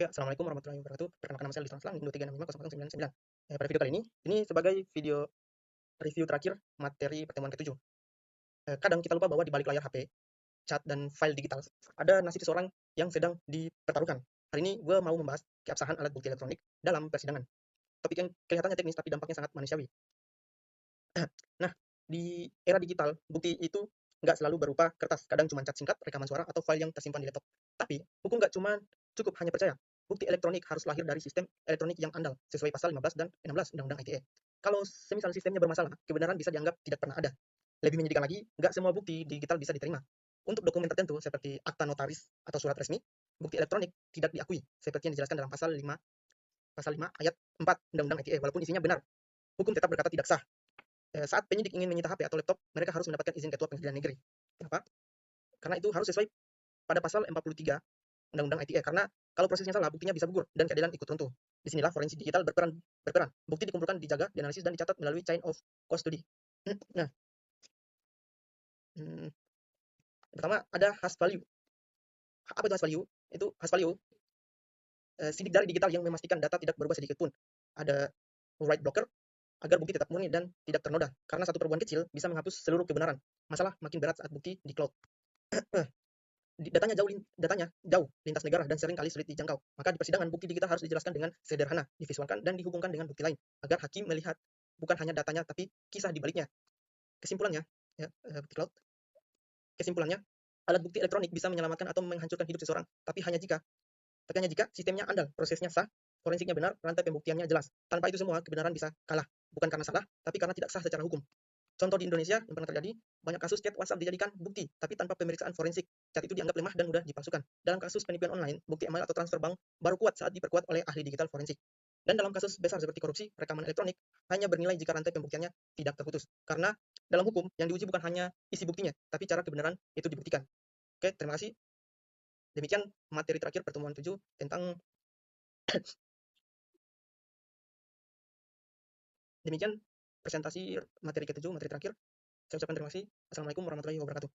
Oke, assalamualaikum warahmatullahi wabarakatuh. Perkenalkan nama saya Liston Aslang, 236501099. Pada video kali ini sebagai video review terakhir materi pertemuan ke-7. Kadang kita lupa bahwa di balik layar HP, chat, dan file digital ada nasib seseorang yang sedang dipertaruhkan. Hari ini gue mau membahas keabsahan alat bukti elektronik dalam persidangan. Topik yang kelihatannya teknis tapi dampaknya sangat manusiawi. Nah, di era digital, bukti itu nggak selalu berupa kertas. Kadang cuma cat singkat, rekaman suara, atau file yang tersimpan di laptop. Tapi, hukum nggak cuma cukup hanya percaya. Bukti elektronik harus lahir dari sistem elektronik yang andal, sesuai pasal 15 dan 16 Undang-Undang ITE. Kalau semisal sistemnya bermasalah, kebenaran bisa dianggap tidak pernah ada. Lebih menyedihkan lagi, nggak semua bukti digital bisa diterima. Untuk dokumen tertentu, seperti akta notaris atau surat resmi, bukti elektronik tidak diakui, seperti yang dijelaskan dalam pasal 5 ayat 4 Undang-Undang ITE. Walaupun isinya benar, hukum tetap berkata tidak sah. Saat penyidik ingin menyita HP atau laptop, mereka harus mendapatkan izin Ketua Pengadilan Negeri. Kenapa? Karena itu harus sesuai pada pasal 43 Undang-Undang ITE. Karena kalau prosesnya salah, buktinya bisa gugur dan keadilan ikut runtuh. Disinilah forensik digital berperan. Bukti dikumpulkan, dijaga, dianalisis, dan dicatat melalui chain of custody. Nah, pertama ada hash value. Apa itu hash value? Itu hash value sidik jari digital yang memastikan data tidak berubah sedikit pun. Ada write blocker agar bukti tetap murni dan tidak ternoda. Karena satu perubahan kecil bisa menghapus seluruh kebenaran. Masalah makin berat saat bukti di cloud. Datanya jauh lintas negara dan sering kali sulit dijangkau. Maka di persidangan bukti digital harus dijelaskan dengan sederhana, divisualkan dan dihubungkan dengan bukti lain agar hakim melihat bukan hanya datanya tapi kisah di baliknya. Kesimpulannya, ya, bukti cloud. Kesimpulannya, alat bukti elektronik bisa menyelamatkan atau menghancurkan hidup seseorang, tapi hanya jika sistemnya andal, prosesnya sah, forensiknya benar, rantai pembuktiannya jelas. Tanpa itu semua kebenaran bisa kalah, bukan karena salah, tapi karena tidak sah secara hukum. Contoh di Indonesia yang pernah terjadi, banyak kasus chat WhatsApp dijadikan bukti, tapi tanpa pemeriksaan forensik. Chat itu dianggap lemah dan mudah dipalsukan. Dalam kasus penipuan online, bukti email atau transfer bank baru kuat saat diperkuat oleh ahli digital forensik. Dan dalam kasus besar seperti korupsi, rekaman elektronik hanya bernilai jika rantai pembuktiannya tidak terputus. Karena dalam hukum, yang diuji bukan hanya isi buktinya, tapi cara kebenaran itu dibuktikan. Oke, terima kasih. Demikian materi terakhir pertemuan 7 tentang demikian presentasi materi ke-7, materi terakhir. Saya ucapkan terima kasih. Assalamualaikum warahmatullahi wabarakatuh.